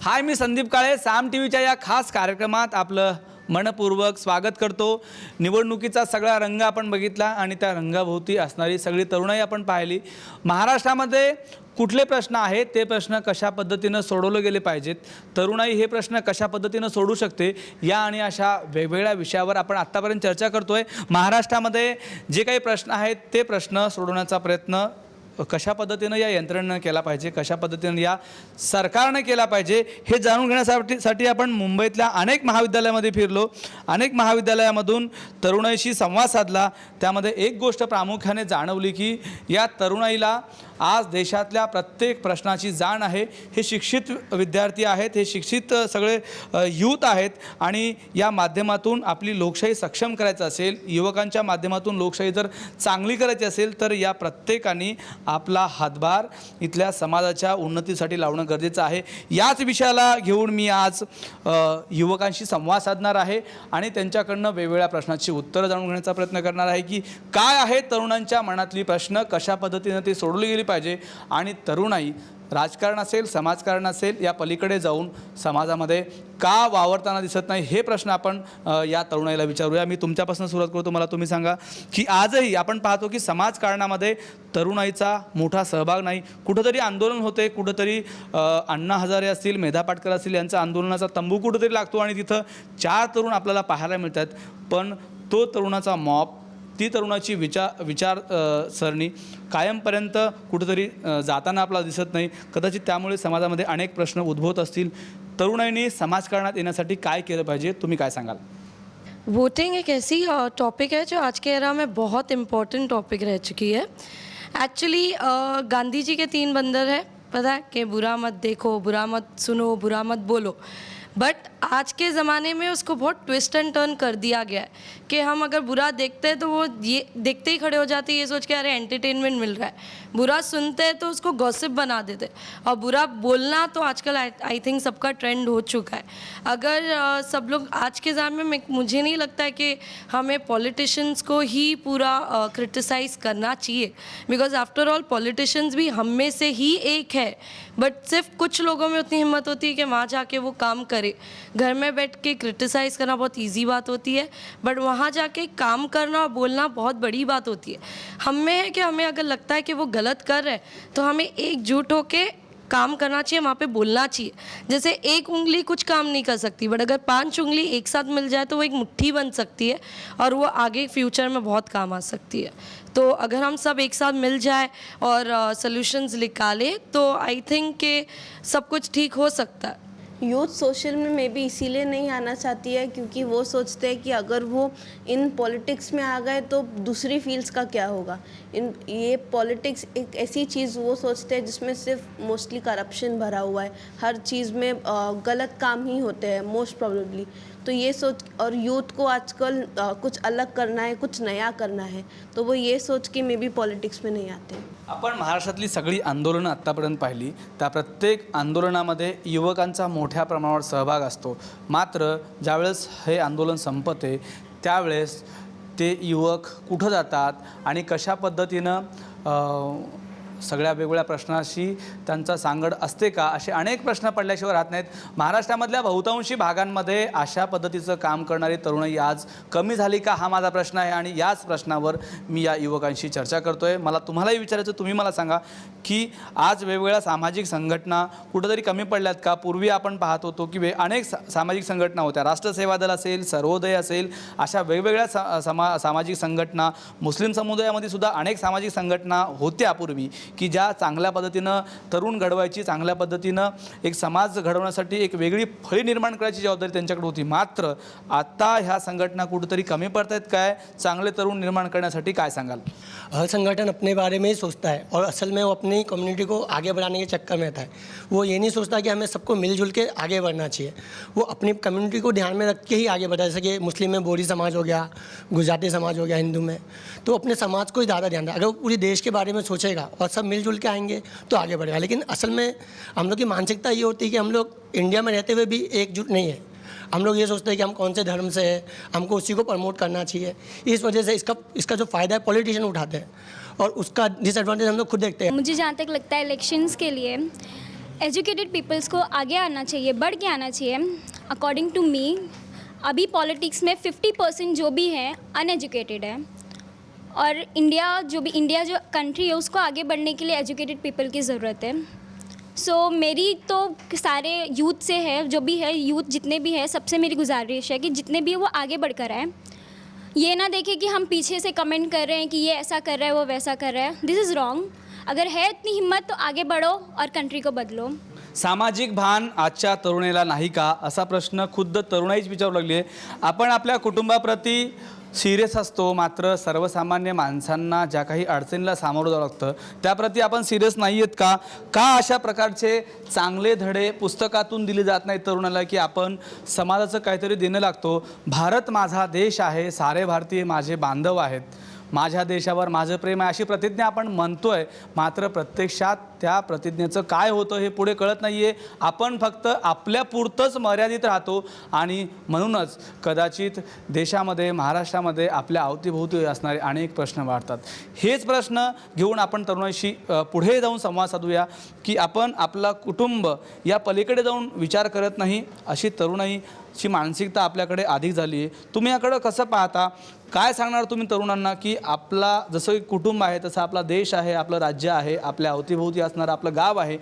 हाय, मी संदीप काळे साम टीव्हीच्या या खास कार्यक्रमात आपलं मनपूर्वक स्वागत करतो। निवडणुकीचा सगळा रंग आपण बघितला आणि त्या रंगाभोवती असणारी सगळी तरुणाई आपण पाहिली। महाराष्ट्रामध्ये कुठले प्रश्न आहेत, ते प्रश्न कशा पद्धतीने सोडवले गेले पाहिजेत, तरुणाई हे प्रश्न कशा पद्धतीने सोडू शकते, या आणि अशा वेगवेगळ्या विषयावर आपण आत्तापर्यंत चर्चा करतोय। महाराष्ट्रामध्ये जे काही प्रश्न आहेत ते प्रश्न सोडवण्याचा प्रयत्न कशा पद्धतीने या यंत्रणेने केला पाहिजे, कशा पद्धतीने या सरकारने केला पाहिजे, हे जाणून घेण्यासाठी आपण मुंबईतल्या अनेक महाविद्यालयामध्ये फिरलो। अनेक महाविद्यालयामधून तरुणाईशी संवाद साधला। त्यामध्ये एक गोष्ट प्रामुख्याने जाणवली की या तरुणाईला आज देशातल्या प्रत्येक प्रश्नाची जाण आहे। हे शिक्षित विद्यार्थी आहेत, हे शिक्षित सगळे यूथ आहेत आणि या माध्यमातून आपली लोकशाही सक्षम करायचं असेल, युवकांच्या माध्यमातून लोकशाही जर चांगली करायची असेल तर या प्रत्येकाने आपला हातभार इथल्या समाजाच्या उन्नतीसाठी लावणं गरजेचं आहे। याच विषयाला घेऊन मी आज युवकांशी संवाद साधणार आहे आणि त्यांच्याकडनं वेगवेगळ्या प्रश्नांची उत्तरं जाणून घेण्याचा प्रयत्न करणार आहे की काय आहे तरुणांच्या मनातली प्रश्न, कशा पद्धतीने ते सोडवली गेली पाहिजे आणि तरुणाई राजकारण असेल, समाजकारण असेल, या पलीकडे जाऊन समाजामध्ये का वावरताना दिसत नाही, हे प्रश्न आपण या तरुणाईला विचारूया। मी तुमच्यापासून सुरुवात करतो। मला तुम्ही सांगा की आजही आपण पाहतो की समाजकारणामध्ये तरुणाईचा मोठा सहभाग नाही। कुठंतरी आंदोलन होते, कुठंतरी अण्णा हजारे असतील, मेधा पाटकर असतील, यांचा आंदोलनाचा तंबू कुठंतरी लागतो आणि तिथं 4 तरुण आपल्याला पाहायला मिळतात, पण तो तरुणाचा मॉब, ती तरुणाची विचारसरणी कायमपर्यंत कुठेतरी जाताना आपल्याला दिसत नाही। कदाचित त्यामुळे समाजामध्ये अनेक प्रश्न उद्भवत असतील। तरुणाईने समाजकारणात येण्यासाठी काय केलं पाहिजे, तुम्ही काय सांगाल? वोटिंग एक ऐसी टॉपिक है जो आज के एरा में बहुत इम्पोर्टेंट टॉपिक रह चुकी है। एक्चुअली गांधी जी के 3 बंदर है, पता है कि बुरा मत देखो, बुरा मत सुनो, बुरा मत बोलो। बट आज के ज़माने में उसको बहुत ट्विस्ट एंड टर्न कर दिया गया है कि हम अगर बुरा देखते हैं तो वो ये देखते ही खड़े हो जाते हैं, ये सोच के अरे एंटरटेनमेंट मिल रहा है। बुरा सुनते हैं तो उसको गॉसिप बना देते, और बुरा बोलना तो आजकल आई थिंक सबका ट्रेंड हो चुका है। अगर सब लोग आज के ज़माने में, मुझे नहीं लगता है कि हमें पॉलिटिशियंस को ही पूरा क्रिटिसाइज़ करना चाहिए, बिकॉज आफ्टर ऑल पॉलिटिशियंस भी हम में से ही एक है। बट सिर्फ कुछ लोगों में उतनी हिम्मत होती है कि वहाँ जाके वो काम करे। घर में बैठ के क्रिटिसाइज़ करना बहुत इजी बात होती है, बट वहाँ जाके काम करना और बोलना बहुत बड़ी बात होती है। हम में है कि हमें अगर लगता है कि वो गलत कर रहे हैं तो हमें एकजुट होके काम करना चाहिए, वहाँ पे बोलना चाहिए। जैसे एक उंगली कुछ काम नहीं कर सकती, बट अगर 5 उंगली एक साथ मिल जाए तो वो एक मुट्ठी बन सकती है और वो आगे फ्यूचर में बहुत काम आ सकती है। तो अगर हम सब एक साथ मिल जाए और सॉल्यूशंस निकालें तो आई थिंक कि सब कुछ ठीक हो सकता है। यूथ सोशल में मे बी इसीलिए नहीं आना चाहती है क्योंकि वो सोचते हैं कि अगर वो इन पॉलिटिक्स में आ गए तो दूसरी फील्ड्स का क्या होगा। ये पॉलिटिक्स एक ऐसी चीज़ वो सोचते हैं जिसमें सिर्फ मोस्टली करप्शन भरा हुआ है, हर चीज़ में गलत काम ही होते हैं मोस्ट प्रोबेबली। तो ये सोच, और यूथ को आजकल कुछ अलग करना है, कुछ नया करना है, तो वो ये सोच के मे बी पॉलिटिक्स में नहीं आते। आपण महाराष्ट्रातली सगळी आंदोलनं आत्तापर्यंत पाहिली, त्या प्रत्येक आंदोलनामध्ये युवकांचा मोठ्या प्रमाणावर सहभाग असतो। मात्र ज्यावेळेस हे आंदोलन संपते त्यावेळेस ते युवक कुठं जातात आणि कशा पद्धतीनं सगळ्या वेगवेगळ्या प्रश्नाशी त्यांचा सांगड असते का, असे अनेक प्रश्न पडल्याशिवाय राहत नाहीत। महाराष्ट्रामधल्या बहुतांशी भागांमध्ये अशा पद्धतीचं काम करणारी तरुणाई आज कमी झाली का, हा माझा प्रश्न आहे आणि याच प्रश्नावर मी या युवकांशी चर्चा करतोय। मला तुम्हालाही विचारायचं, तुम्ही मला सांगा की आज वेगवेगळ्या सामाजिक संघटना कुठेतरी कमी पडल्यात का? पूर्वी आपण पाहत होतो की अनेक सामाजिक संघटना होत्या, राष्ट्रसेवा दल असेल, सर्वोदय असेल, अशा वेगवेगळ्या सामाजिक संघटना, मुस्लिम समुदायामध्ये सुद्धा अनेक सामाजिक संघटना होत्या पूर्वी की ज्या चांगल्या पद्धतीनं तरुण घडवायची, चांगल्या पद्धतीनं एक समाज घडवण्यासाठी एक वेगळी फळी निर्माण करायची जबाबदारी त्यांच्याकडे होती। मात्र आता ह्या संघटना कुठेतरी कमी पडतायत काय? चांगले तरुण निर्माण करण्यासाठी काय सांगाल? हर संगठन अपने बारे में ही सोचता है और असल में वो अपनी कम्युनिटी को आगे बढ़ाने के चक्कर में रहता है। वो ये नहीं सोचता कि हमें सबको मिलजुल के आगे बढ़ना चाहिए। वो अपनी कम्युनिटी को ध्यान में रख के ही आगे बढ़ा, जैसे कि मुस्लिम में बोरी समाज हो गया, गुजराती समाज हो गया, हिंदू में, तो अपने समाज को ही ज़्यादा ध्यान रहा। अगर वो पूरी देश के बारे में सोचेगा और सब मिलजुल के आएंगे तो आगे बढ़ेगा। लेकिन असल में हम लोग की मानसिकता ये होती है कि हम लोग इंडिया में रहते हुए भी एकजुट नहीं है। हम लोग ये सोचते हैं कि हम कौन से धर्म से हैं, हमको उसी को प्रमोट करना चाहिए। इस वजह से इसका जो फ़ायदा है पॉलिटिशियन उठाते हैं और उसका डिसएडवांटेज हम लोग खुद देखते हैं। मुझे जहाँ तक लगता है इलेक्शंस के लिए एजुकेटेड पीपल्स को आगे आना चाहिए, बढ़ के आना चाहिए। अकॉर्डिंग टू मी अभी पॉलिटिक्स में 50% जो भी है अनएजुकेटेड है, और इंडिया जो कंट्री है उसको आगे बढ़ने के लिए एजुकेटेड पीपल की ज़रूरत है। सो मेरी तो सारे यूथ से है, जो भी है यूथ जितने भी है, सबसे मेरी गुजारिश है कि जितने भी है वो आगे बढ़कर आए। ये ना देखें कि हम पीछे से कमेंट कर रहे हैं कि ये ऐसा कर रहा है, वो वैसा कर रहा है। दिस इज़ रॉन्ग। अगर है इतनी हिम्मत तो आगे बढ़ो और कंट्री को बदलो। सामाजिक भान आजच्या तरुणीला नाही का, असा प्रश्न खुद्द तरुणाईच विचारू लागली आहे. आपण आपल्या कुटुंबाप्रती सिरियस असतो, मात्र सर्वसामान्य माणसांना ज्या काही अडचणीला सामोरं जावं लागतं त्याप्रती आपण सिरियस नाही आहेत का? का अशा प्रकारचे चांगले धडे पुस्तकातून दिले जात नाहीत तरुणाला, की आपण समाजाचं काहीतरी देणं लागतो? भारत माझा देश आहे, सारे भारतीय माझे बांधव आहेत, माझ्या देशावर माझं प्रेम आहे, अशी प्रतिज्ञा आपण म्हणतोय, मात्र प्रत्यक्षात त्या प्रतिज्ञेचं काय होतं हे पुढे कळत नाही आहे. आपण फक्त आपल्यापुरतंच मर्यादित राहतो आणि म्हणूनच कदाचित देशामध्ये, महाराष्ट्रामध्ये आपल्या अवतीभोवती असणारे अनेक प्रश्न वाढतात. हेच प्रश्न घेऊन आपण तरुणाईशी पुढे जाऊन संवाद साधूया, की आपण आपला कुटुंब या पलीकडे जाऊन विचार करत नाही, अशी तरुणाईची मानसिकता आपल्याकडे अधिक झाली आहे. तुम्ही याकडं कसं पाहता? काय सांगणार तुम्ही तरुणांना, की आपला जसं कुटुंब आहे तसं आपला देश आहे, आपलं राज्य आहे, आपल्या अवतीभोवती असणारं आपलं गाव आहे,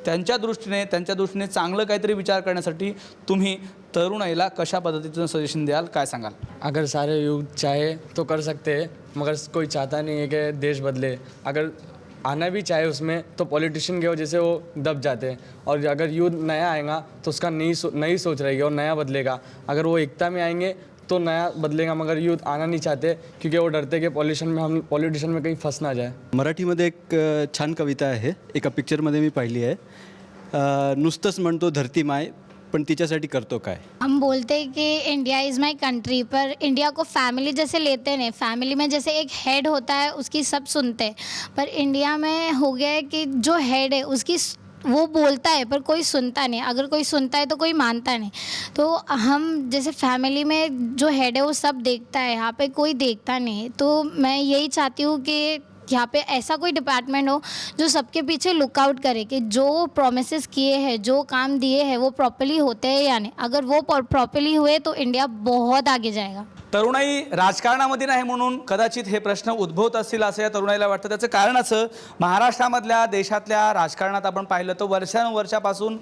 त्यांच्या दृष्टीने चांगलं काहीतरी विचार करण्यासाठी तुम्ही तरुणाईला कशा पद्धतीचं सजेशन द्याल, काय सांगाल? अगर सारे यूथ चाहे तो कर सकते हैं, मगर कोई चाहता नहीं है कि देश बदले। अगर आना भी चाहे उसमें तो पॉलिटिशियन की वजह से वो दब जाते हैं, और अगर यूथ नया आएगा तो उसका नई सोच रहेगी और नया बदलेगा। अगर वो एकता में आएंगे तो नया बदलेगा, मगर यूथ आना नहीं चाहते क्योंकि वो डरते कि हम पॉलिटिशियन में कहीं फंस ना जाए। मराठीमध्ये एक छान कविता आहे, एका पिक्चरमध्ये मी पाहिली आहे. नुसतंच म्हणतो धरती माय, पण तिच्यासाठी करतो काय. हम बोलते हैं कि India is my country, per India को फैमिली जैसे लेते नहीं। फैमिली में जैसे एक हेड होता है उसकी सब सुनते हैं, पर इंडिया में हो गया है कि जो हेड है उसकी वो बोलता है पर कोई सुनता नहीं। अगर कोई सुनता है तो कोई मानता नहीं। तो हम जैसे फैमिली में जो हेड है वो सब देखता है, यहाँ पे कोई देखता नहीं। तो मैं यही चाहती हूँ कि यहाँ पे ऐसा कोई डिपार्टमेंट हो जो सबके पीछे लुकआउट करे कि जो प्रोमिसेस किए हैं, जो काम दिए हैं वो प्रॉपर्ली होते हैं या नहीं। अगर वो प्रॉपर्ली हुए तो इंडिया बहुत आगे जाएगा. तरुणाई राजकारणामध्ये नाही म्हणून कदाचित हे प्रश्न उद्भवत असतील असं या तरुणाईला वाटतं. त्याचं कारण असं, महाराष्ट्रामधल्या देशातल्या राजकारणात आपण पाहिलं तर वर्षानुवर्षापासून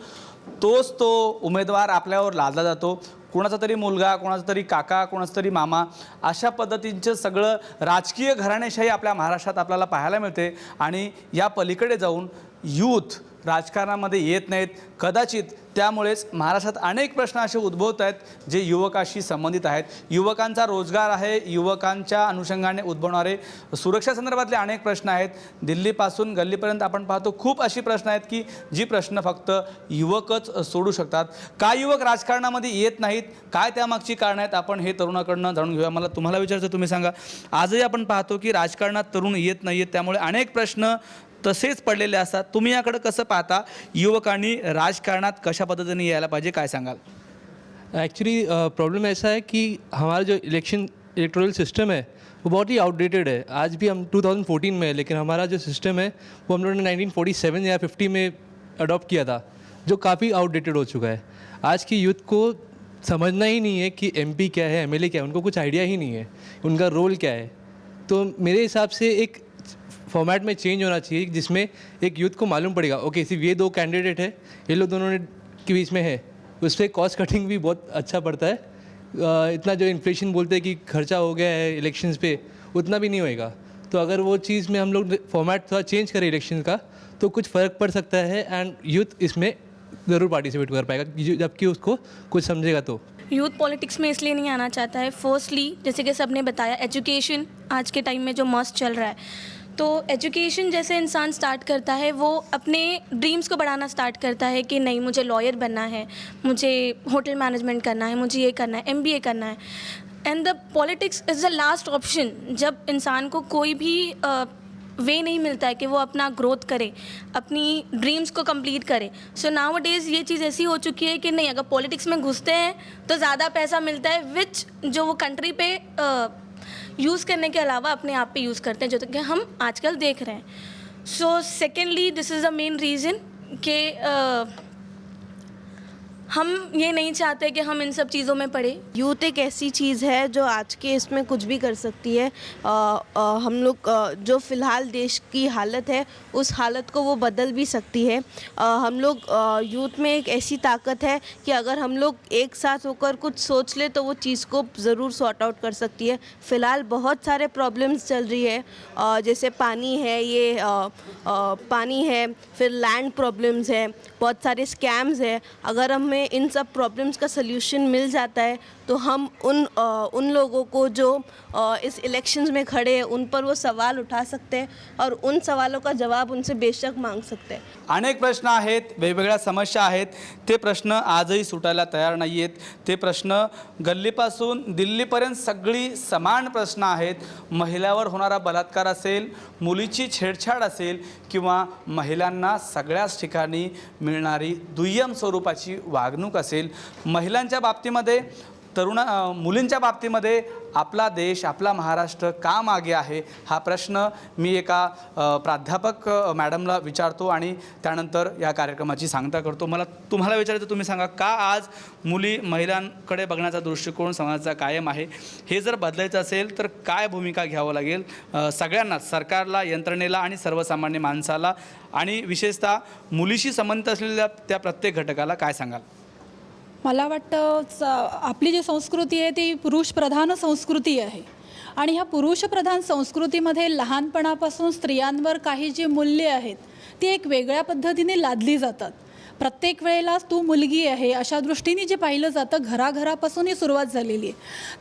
तोच तो उमेदवार आपल्यावर लादला जातो. कोणाचा तरी मुलगा, कोणाचा तरी काका, कोणाचा तरी मामा, अशा पद्धतीचं सगळं राजकीय घराणेशाही आपल्या महाराष्ट्रात आपल्याला पाहायला मिळते. आणि या पलीकडे जाऊन यूथ राजकारणामध्ये येत नाहीत. कदाचित त्यामुळेच महाराष्ट्रात अनेक प्रश्न असे उद्भवत आहेत जे युवकाशी संबंधित आहेत. युवकांचा रोजगार आहे, युवकांच्या अनुषंगाने उद्भवणारे सुरक्षा संदर्भातले अनेक प्रश्न आहेत. दिल्लीपासून गल्लीपर्यंत आपण पाहतो खूप अशी प्रश्न आहेत की जी प्रश्न फक्त युवकच सोडू शकतात. का युवक राजकारणामध्ये येत नाहीत, काय त्यामागची कारणं आहेत, आपण हे तरुणाकडनं जाणून घेऊया. मला तुम्हाला विचारायचं, तुम्ही सांगा. आजही आपण पाहतो की राजकारणात तरुण येत नाहीत, त्यामुळे अनेक प्रश्न तसेच पडलेले असतात. तुम्ही याकडे कसं पाहता? युवकांनी राजकारणात कशा पद्धतीने यायला पाहिजे, काय सांगाल? एक्चुअली प्रॉब्लम ऐसा है कि हमारा जो इलेक्टोरल सिस्टम है वो बहुत ही आउटडेटेड है. आज भी हम 2014 में है, लेकिन हमारा जो सिस्टम है वो हम लोगों ने 1947 या 50 में अडॉप्ट किया था, जो काफ़ी आउटडेटेड हो चुका है. आज की यूथ को समझना ही नहीं है कि MP क्या है, MLA क्या है, उनको कुछ आइडिया ही नहीं है उनका रोल क्या है. तो मेरे हिसाब से एक फॉर्मेट में चेंज होना चाहिए जिसमें एक यूथ को मालूम पड़ेगा, ओके सिर्फ ये 2 कैंडिडेट है, ये लोग दोनों के बीच में है, उस पर कॉस्ट कटिंग भी बहुत अच्छा पड़ता है. इतना जो इन्फ्लेशन बोलते हैं कि खर्चा हो गया है इलेक्शंस पे, उतना भी नहीं होएगा. तो अगर वो चीज़ में हम लोग फॉर्मेट थोड़ा चेंज करें इलेक्शन का तो कुछ फ़र्क पड़ सकता है, एंड यूथ इसमें ज़रूर पार्टिसिपेट कर पाएगा जबकि उसको कुछ समझेगा. तो यूथ पॉलिटिक्स में इसलिए नहीं आना चाहता है, फर्स्टली जैसे कि सबने बताया, एजुकेशन आज के टाइम में जो मस्ट चल रहा है. तो एजुकेशन जैसे इंसान स्टार्ट करता है वो अपने ड्रीम्स को बढ़ाना स्टार्ट करता है कि नहीं मुझे लॉयर बनना है, मुझे होटल मैनेजमेंट करना है, मुझे ये करना है, MBA करना है. End the politics is the last option. जब इंसान को कोई भी वे नहीं मिलता है कि वो अपना ग्रोथ करे, अपनी ड्रीम्स को कंप्लीट करे. सो नाउ डेज़ ये चीज़ ऐसी हो चुकी है कि नहीं, अगर पॉलिटिक्स में घुसते हैं तो ज़्यादा पैसा मिलता है, विच जो वो कंट्री पे यूज़ करने के अलावा अपने आप पे यूज़ करते हैं, जो कि हम आजकल देख रहे हैं. So secondly this is the main reason कि हम ये नहीं चाहते कि हम इन सब चीज़ों में पड़े। यूथ एक ऐसी चीज़ है जो आज के इसमें कुछ भी कर सकती है। हम लोग जो फ़िलहाल देश की हालत है उस हालत को वो बदल भी सकती है। हम लोग यूथ में एक ऐसी ताकत है कि अगर हम लोग एक साथ होकर कुछ सोच ले तो वो चीज़ को ज़रूर सॉर्ट आउट कर सकती है। फ़िलहाल बहुत सारे प्रॉब्लम्स चल रही है, जैसे पानी है, पानी है, फिर लैंड प्रॉब्लम्स है, बहुत सारे स्कैम्स है। अगर हमें इन सब प्रॉब्लम्स का सल्यूशन मिल जाता है तो हम उन लोगों को जो इस इलेक्शंस में खड़े हैं उन पर वो सवाल उठा सकते हैं और उन सवालों का जवाब उनसे बेशक मांग सकते हैं। अनेक प्रश्न आहेत, वेगवेगळ्या समस्या आहेत, ते प्रश्न आजही सुटायला तयार नाही आहेत. ते प्रश्न गल्लीपासून दिल्लीपर्यंत सगळी समान प्रश्न आहेत. महिलावर होणारा बलात्कार असेल, मुलीची छेडछाड असेल किंवा महिलांना सगळ्याच ठिकाणी मिळणारी दुय्यम स्वरूपाची वागणूक असेल, महिलांच्या बाबतीमध्ये मुलींच्या बाबतीमध्ये आपला देश, आपला महाराष्ट्र का मागे आहे, हा प्रश्न मी एका प्राध्यापक मॅडमला विचारतो आणि त्यानंतर या कार्यक्रमाची सांगता करतो. मला तुम्हाला विचारायचं, तुम्ही सांगा, का आज महिलांकडे बघण्याचा दृष्टिकोन समाजाचा कायम आहे? हे जर बदलायचं असेल तर काय भूमिका घ्यावं लागेल सगळ्यांनाच, सरकारला, यंत्रणेला आणि सर्वसामान्य माणसाला, आणि विशेषतः मुलीशी संबंधित असलेल्या त्या प्रत्येक घटकाला काय सांगाल? मला वाटतं आपली जी संस्कृती आहे ती पुरुषप्रधान संस्कृती आहे आणि ह्या पुरुषप्रधान संस्कृतीमध्ये लहानपणापासून स्त्रियांवर काही जी मूल्ये आहेत ती एक वेगळ्या पद्धतीने लादली जातात. प्रत्येक वेळेला तू मुलगी आहे अशा दृष्टीने जे पाहिलं जातं घराघरापासून ही सुरुवात झालेली आहे.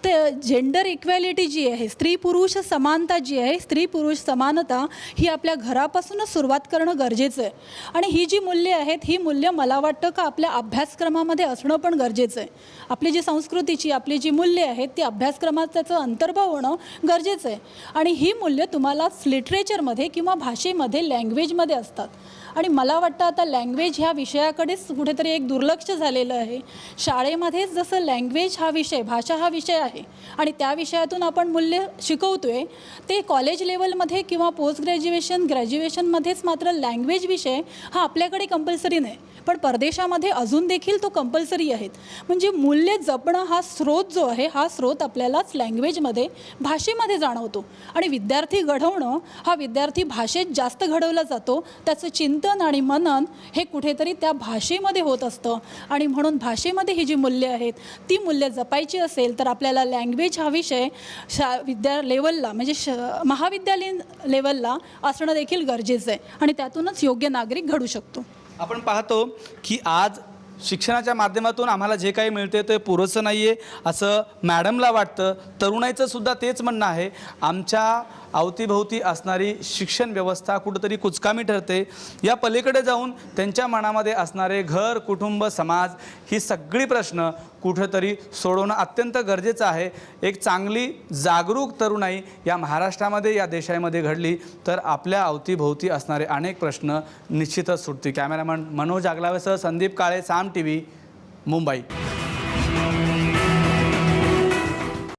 तर जेंडर इक्वॅलिटी जी आहे, स्त्री पुरुष समानता जी आहे, स्त्री पुरुष समानता ही आपल्या घरापासूनच सुरुवात करणं गरजेचं आहे. आणि ही जी मूल्ये आहेत ही मूल्य मला वाटतं का आपल्या अभ्यासक्रमामध्ये असणं पण गरजेचं आहे. आपली जी संस्कृतीची आपली जी मूल्ये आहेत ती अभ्यासक्रमात त्याचं अंतर्भाव होणं गरजेचं आहे. आणि ही मूल्य तुम्हाला लिटरेचरमध्ये किंवा भाषेमध्ये, लँग्वेजमध्ये असतात. आणि मला वाटतं आता लँग्वेज ह्या विषयाकडेच कुठेतरी एक दुर्लक्ष झालेलं आहे. शाळेमध्येच जसं लँग्वेज हा विषय, भाषा हा विषय आहे आणि त्या विषयातून आपण मूल्य शिकवतोय, ते कॉलेज लेवलमध्ये किंवा पोस्ट ग्रॅज्युएशनमध्येच मात्र लँग्वेज विषय हा आपल्याकडे कंपल्सरी नाही, पण परदेशामध्ये अजून देखील तो कंपल्सरी आहेत. म्हणजे मूल्य जपणं हा स्रोत जो आहे हा स्रोत आपल्यालाच लँग्वेजमध्ये, भाषेमध्ये जाणवतो. आणि विद्यार्थी घडवणं हा विद्यार्थी भाषेत जास्त घडवला जातो. त्याचं चिंतन आणि मनन हे कुठेतरी त्या भाषेमध्ये होत असतं. आणि म्हणून भाषेमध्ये ही जी मूल्य आहेत ती मूल्य जपायची असेल तर आपल्याला लँग्वेज हा विषय विद्या लेवलला म्हणजे महाविद्यालयीन लेवलला असणं देखील गरजेचं आहे आणि त्यातूनच योग्य नागरिक घडू शकतो. आपण पाहतो की आज शिक्षणाच्या माध्यमातून आम्हाला जे काही मिळते ते पुरेसं नाही आहे असं मॅडमला वाटतं. तरुणाईचं सुद्धा तेच म्हणणं आहे. आमच्या अवतीभोवती असणारी शिक्षण व्यवस्था कुठंतरी कुचकामी ठरते. या पलीकडे जाऊन त्यांच्या मनामध्ये असणारे घर, कुटुंब, समाज ही सगळी प्रश्न कुठंतरी सोडवणं अत्यंत गरजेचं आहे. एक चांगली जागरूक तरुणाई या महाराष्ट्रामध्ये, या देशामध्ये घडली तर आपल्या अवतीभोवती असणारे अनेक प्रश्न निश्चितच सुटतील. कॅमेरामन मनोज आगलावेसह संदीप काळे, साम TV, मुंबई.